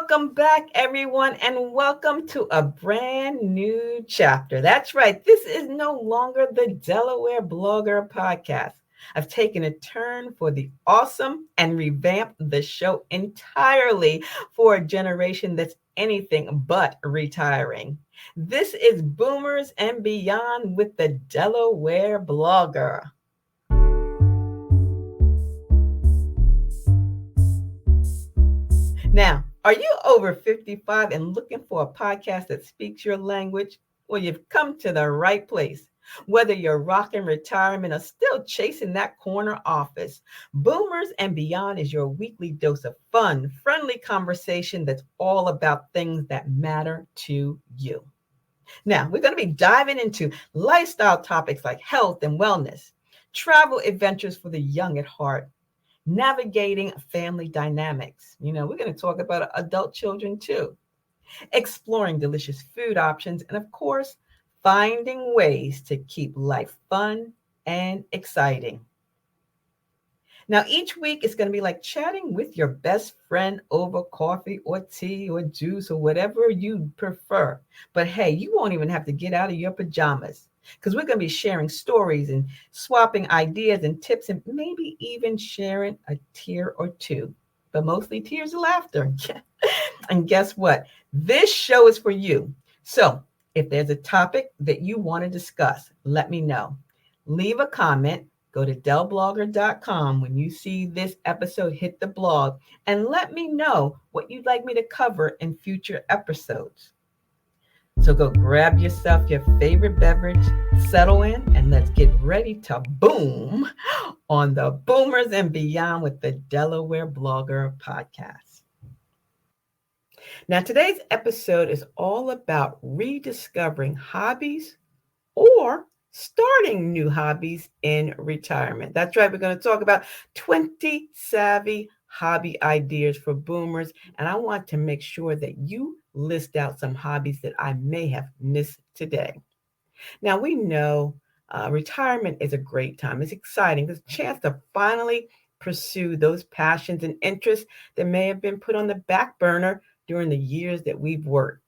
Welcome back, everyone, and welcome to a brand new chapter. That's right. This is no longer the Delaware Blogger Podcast. I've taken a turn for the awesome and revamped the show entirely for a generation that's anything but retiring. This is Boomers and Beyond with the Delaware Blogger. Now, are you over 55 and looking for a podcast that speaks your language? Well, you've come to the right place. Whether you're rocking retirement or still chasing that corner office, Boomers and Beyond is your weekly dose of fun, friendly conversation that's all about things that matter to you. Now, we're going to be diving into lifestyle topics like health and wellness, travel adventures for the young at heart, navigating family dynamics. We're going to talk about adult children too, exploring delicious food options, and of course, finding ways to keep life fun and exciting. Now, each week is going to be like chatting with your best friend over coffee or tea or juice or whatever you prefer. But hey, you won't even have to get out of your pajamas, because we're going to be sharing stories and swapping ideas and tips and maybe even sharing a tear or two, but mostly tears of laughter. And guess what? This show is for you. So if there's a topic that you want to discuss, let me know. Leave a comment. Go to delblogger.com when you see this episode hit the blog and let me know what you'd like me to cover in future episodes. So go grab yourself your favorite beverage, settle in, and let's get ready to boom on the Boomers and Beyond with the Delaware Blogger Podcast. Now, today's episode is all about rediscovering hobbies or starting new hobbies in retirement. That's right. We're going to talk about 20 savvy hobby ideas for boomers. And I want to make sure that you list out some hobbies that I may have missed today. Now, we know retirement is a great time. It's exciting. It's a chance to finally pursue those passions and interests that may have been put on the back burner during the years that we've worked.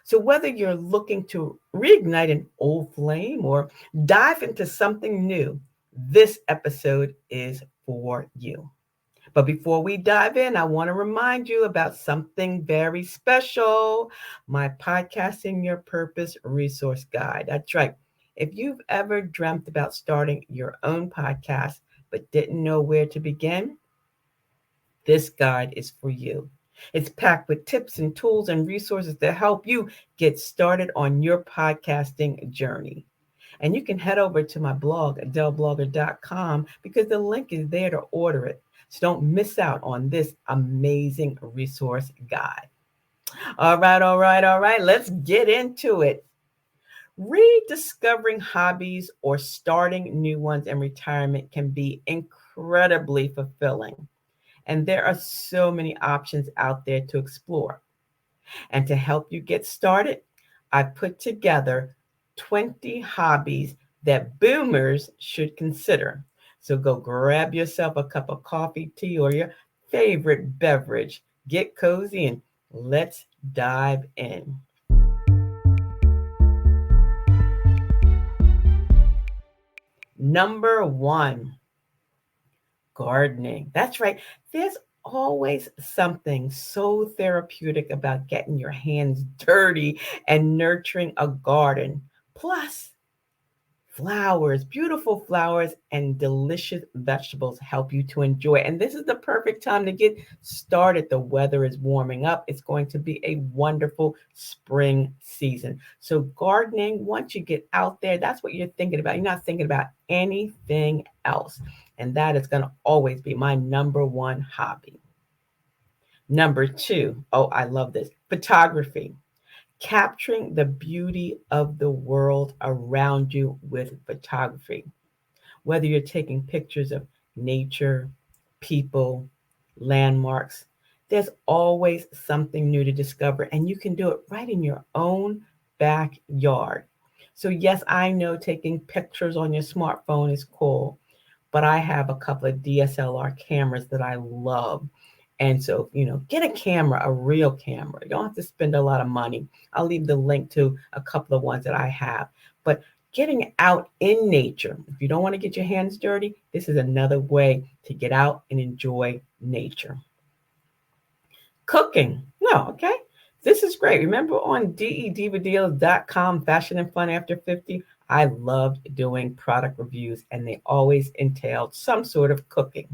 So whether you're looking to reignite an old flame or dive into something new, this episode is for you. But before we dive in, I want to remind you about something very special, my Podcasting Your Purpose resource guide. That's right. If you've ever dreamt about starting your own podcast but didn't know where to begin, this guide is for you. It's packed with tips and tools and resources to help you get started on your podcasting journey. And you can head over to my blog at delblogger.com because the link is there to order it. So don't miss out on this amazing resource guide. All right. Let's get into it. Rediscovering hobbies or starting new ones in retirement can be incredibly fulfilling. And there are so many options out there to explore. And to help you get started, I put together 20 hobbies that boomers should consider. So go grab yourself a cup of coffee, tea, or your favorite beverage. Get cozy and let's dive in. Number 1. Gardening. That's right. There's always something so therapeutic about getting your hands dirty and nurturing a garden. Plus, flowers, beautiful flowers, and delicious vegetables help you to enjoy. And this is the perfect time to get started. The weather is warming up. It's going to be a wonderful spring season. So gardening, once you get out there, that's what you're thinking about. You're not thinking about anything else. And that is going to always be my number 1 hobby. Number 2, I love this, photography. Capturing the beauty of the world around you with photography. Whether you're taking pictures of nature, people, landmarks, there's always something new to discover, and you can do it right in your own backyard. So yes, I know taking pictures on your smartphone is cool, but I have a couple of DSLR cameras that I love. And so, get a camera, a real camera. You don't have to spend a lot of money. I'll leave the link to a couple of ones that I have. But getting out in nature, if you don't want to get your hands dirty, this is another way to get out and enjoy nature. Cooking. No, okay. This is great. Remember on DEDVDeals.com, Fashion and Fun After 50, I loved doing product reviews and they always entailed some sort of cooking.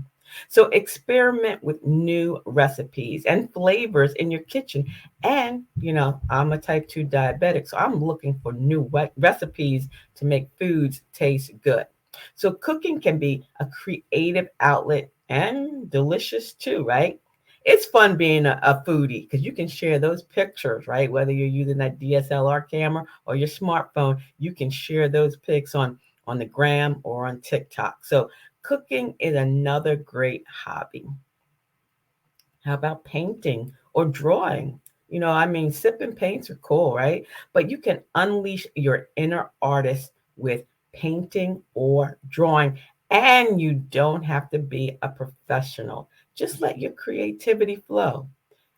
So experiment with new recipes and flavors in your kitchen. And, I'm a type 2 diabetic, so I'm looking for new recipes to make foods taste good. So cooking can be a creative outlet and delicious too, right? It's fun being a foodie because you can share those pictures, right? Whether you're using that DSLR camera or your smartphone, you can share those pics on the gram or on TikTok. So cooking is another great hobby. How about painting or drawing? Sip and paints are cool, right? But you can unleash your inner artist with painting or drawing, and you don't have to be a professional. Just let your creativity flow.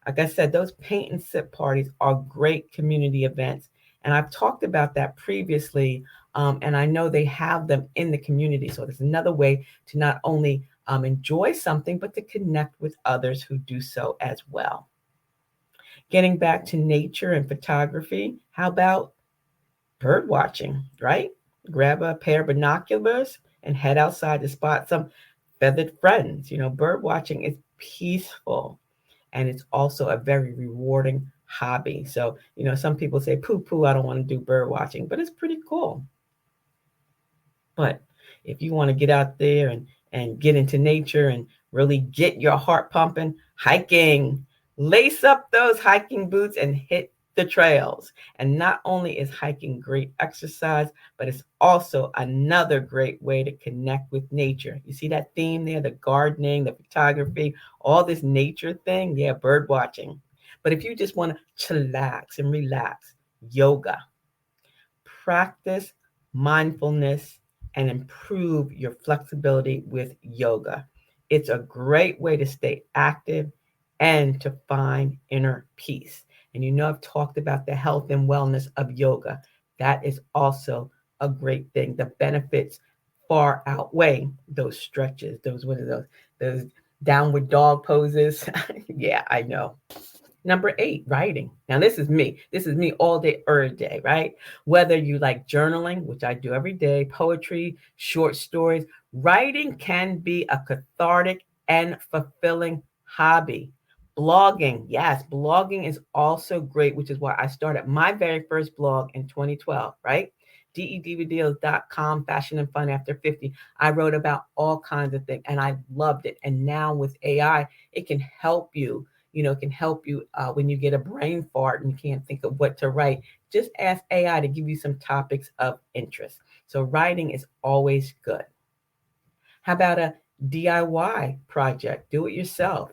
Like I said, those paint and sip parties are great community events. And I've talked about that previously. And I know they have them in the community. So there's another way to not only enjoy something, but to connect with others who do so as well. Getting back to nature and photography, how about bird watching, right? Grab a pair of binoculars and head outside to spot some feathered friends. Bird watching is peaceful and it's also a very rewarding hobby. So, some people say, poo poo, I don't want to do bird watching, but it's pretty cool. But if you want to get out there and get into nature and really get your heart pumping, hiking, lace up those hiking boots and hit the trails. And not only is hiking great exercise, but it's also another great way to connect with nature. You see that theme there, the gardening, the photography, all this nature thing? Yeah, bird watching. But if you just want to chillax and relax, yoga. Practice mindfulness and improve your flexibility with yoga. It's a great way to stay active and to find inner peace. And I've talked about the health and wellness of yoga. That is also a great thing. The benefits far outweigh those stretches, those downward dog poses. Yeah, I know. Number 8, writing. Now, this is me. This is me all day, every day, right? Whether you like journaling, which I do every day, poetry, short stories, writing can be a cathartic and fulfilling hobby. Blogging. Yes, blogging is also great, which is why I started my very first blog in 2012, right? DEDVDeals.com, Fashion and Fun After 50. I wrote about all kinds of things and I loved it. And now with AI, it can help you. It can help you when you get a brain fart and you can't think of what to write. Just ask AI to give you some topics of interest. So writing is always good. How about a DIY project? Do it yourself.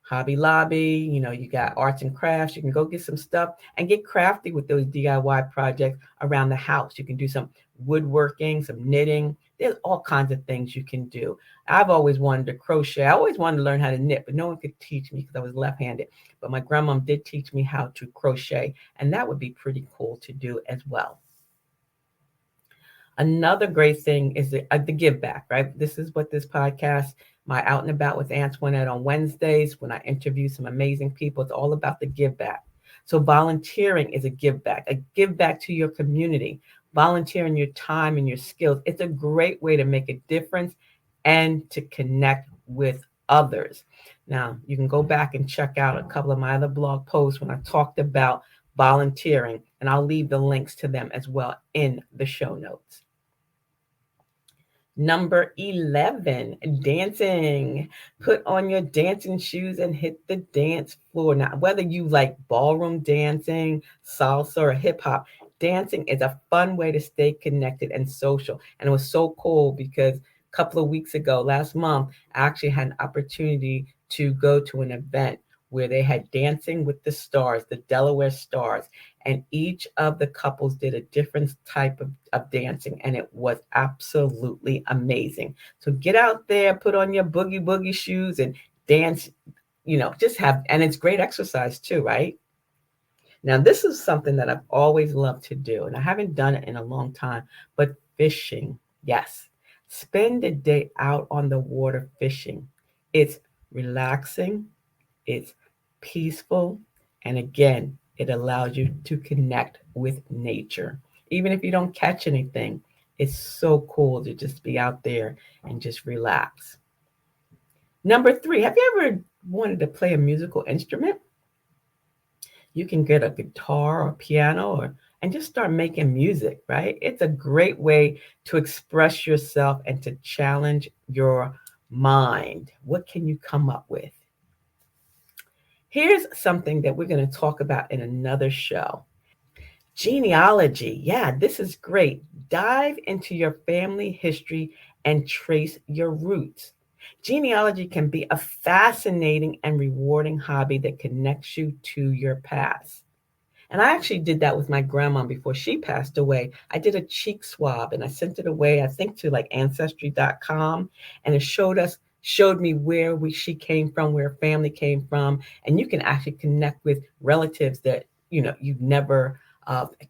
Hobby Lobby, you got arts and crafts. You can go get some stuff and get crafty with those DIY projects around the house. You can do some woodworking, some knitting. There's all kinds of things you can do. I've always wanted to crochet. I always wanted to learn how to knit, but no one could teach me because I was left-handed. But my grandmom did teach me how to crochet, and that would be pretty cool to do as well. Another great thing is the give back, right? This is what this podcast, my Out and About with Antionette on Wednesdays, when I interview some amazing people, it's all about the give back. So volunteering is a give back to your community, volunteering your time and your skills. It's a great way to make a difference and to connect with others. Now, you can go back and check out a couple of my other blog posts when I talked about volunteering, and I'll leave the links to them as well in the show notes. Number 11, dancing. Put on your dancing shoes and hit the dance floor. Now, whether you like ballroom dancing, salsa, or hip hop, dancing is a fun way to stay connected and social. And it was so cool because a couple of weeks ago, last month, I actually had an opportunity to go to an event where they had Dancing with the Stars, the Delaware Stars, and each of the couples did a different type of dancing, and it was absolutely amazing. So get out there, put on your boogie shoes, and dance just have, and it's great exercise too, right? Now, this is something that I've always loved to do, and I haven't done it in a long time, but fishing. Yes. Spend a day out on the water fishing. It's relaxing, it's peaceful, and again, it allows you to connect with nature. Even if you don't catch anything, it's so cool to just be out there and just relax. Number three, have you ever wanted to play a musical instrument? You can get a guitar or piano and just start making music, right? It's a great way to express yourself and to challenge your mind. What can you come up with? Here's something that we're going to talk about in another show. Genealogy. Yeah, this is great. Dive into your family history and trace your roots. Genealogy can be a fascinating and rewarding hobby that connects you to your past. And I actually did that with my grandma before she passed away. I did a cheek swab and I sent it away, I think, to like ancestry.com, and it showed me where she came from, where her family came from, and you can actually connect with relatives that you never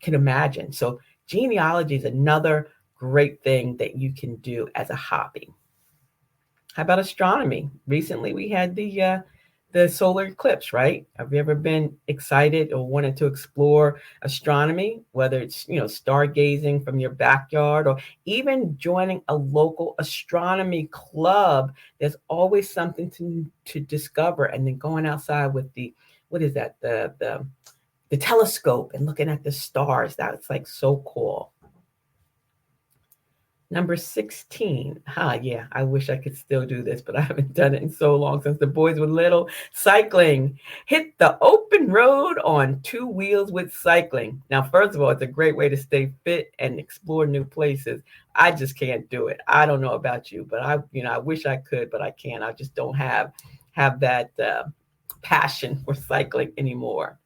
can imagine. So genealogy is another great thing that you can do as a hobby. How about astronomy? Recently, we had the solar eclipse, right? Have you ever been excited or wanted to explore astronomy, whether it's, stargazing from your backyard or even joining a local astronomy club? There's always something to discover. And then going outside with what is that? The telescope and looking at the stars. That's like so cool. Number 16. Yeah, I wish I could still do this, but I haven't done it in so long since the boys were little. Cycling. Hit the open road on two wheels with cycling. Now, first of all, it's a great way to stay fit and explore new places. I just can't do it. I don't know about you, but I wish I could, but I can't. I just don't have that passion for cycling anymore.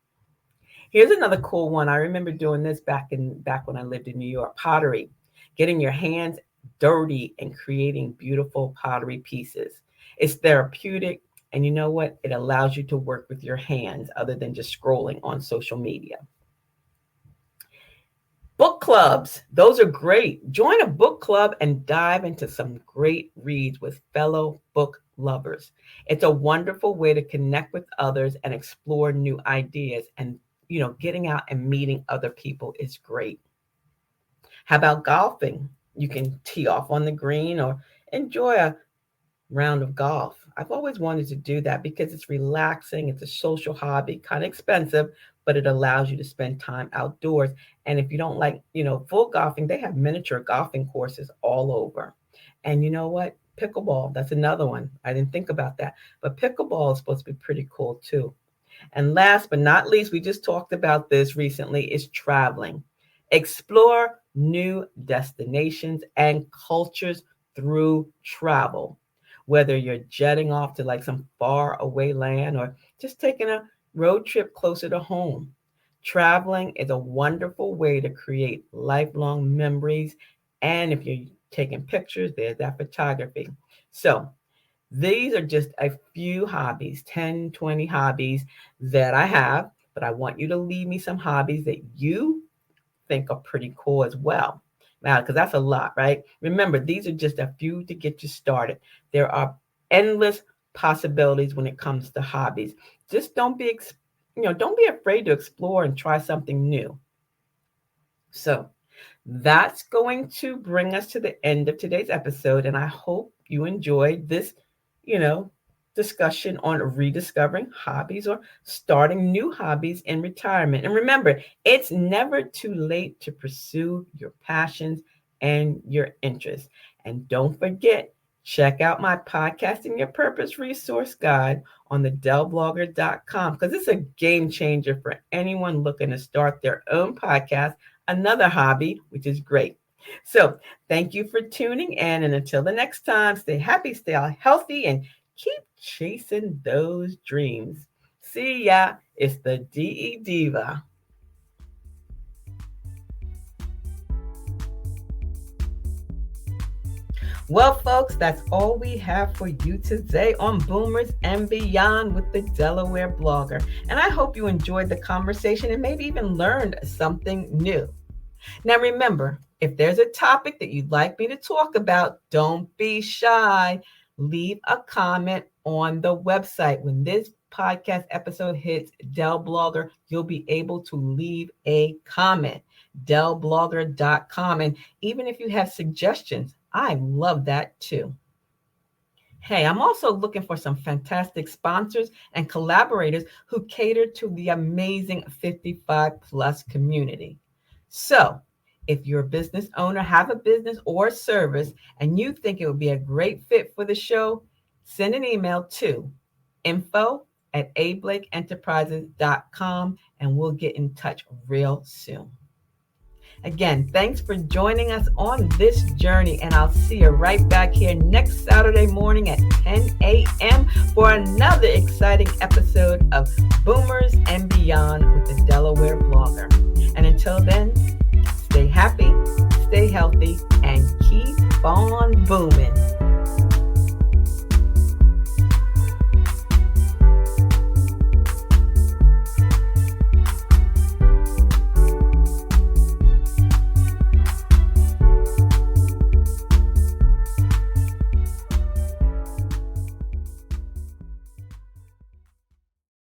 Here's another cool one. I remember doing this back when I lived in New York. Pottery. Getting your hands dirty and creating beautiful pottery pieces. It's therapeutic, and you know what? It allows you to work with your hands other than just scrolling on social media. Book clubs, those are great. Join a book club and dive into some great reads with fellow book lovers. It's a wonderful way to connect with others and explore new ideas. And, getting out and meeting other people is great. How about golfing? You can tee off on the green or enjoy a round of golf. I've always wanted to do that because it's relaxing. It's a social hobby, kind of expensive, but it allows you to spend time outdoors. And if you don't like, full golfing, they have miniature golfing courses all over. And you know what? Pickleball, that's another one. I didn't think about that. But pickleball is supposed to be pretty cool too. And last but not least, we just talked about this recently, is traveling. Explore new destinations and cultures through travel. Whether you're jetting off to like some far away land or just taking a road trip closer to home. Traveling is a wonderful way to create lifelong memories. And if you're taking pictures, there's that photography. So these are just a few hobbies, 10, 20 hobbies that I have, but I want you to leave me some hobbies that you think are pretty cool as well. Now, because that's a lot, right? Remember, these are just a few to get you started. There are endless possibilities when it comes to hobbies. Just don't be afraid to explore and try something new. So that's going to bring us to the end of today's episode. And I hope you enjoyed this, discussion on rediscovering hobbies or starting new hobbies in retirement. And remember, it's never too late to pursue your passions and your interests. And don't forget, check out my Podcasting Your Purpose resource guide on the delblogger.com, because it's a game changer for anyone looking to start their own podcast, another hobby, which is great. So thank you for tuning in. And until the next time, stay happy, stay healthy, and keep chasing those dreams. See ya. It's the DE Diva. Well, folks, that's all we have for you today on Boomers and Beyond with the Delaware Blogger. And I hope you enjoyed the conversation and maybe even learned something new. Now, remember, if there's a topic that you'd like me to talk about, don't be shy. Leave a comment on the website. When this podcast episode hits Del Blogger, you'll be able to leave a comment. delblogger.com. And even if you have suggestions, I love that too. Hey, I'm also looking for some fantastic sponsors and collaborators who cater to the amazing 55 plus community. So if you're a business owner, have a business or service, and you think it would be a great fit for the show, send an email to info@ablakeenterprises.com and we'll get in touch real soon. Again, thanks for joining us on this journey, and I'll see you right back here next Saturday morning at 10 a.m. for another exciting episode of Boomers and Beyond with the Delaware Blogger. And until then,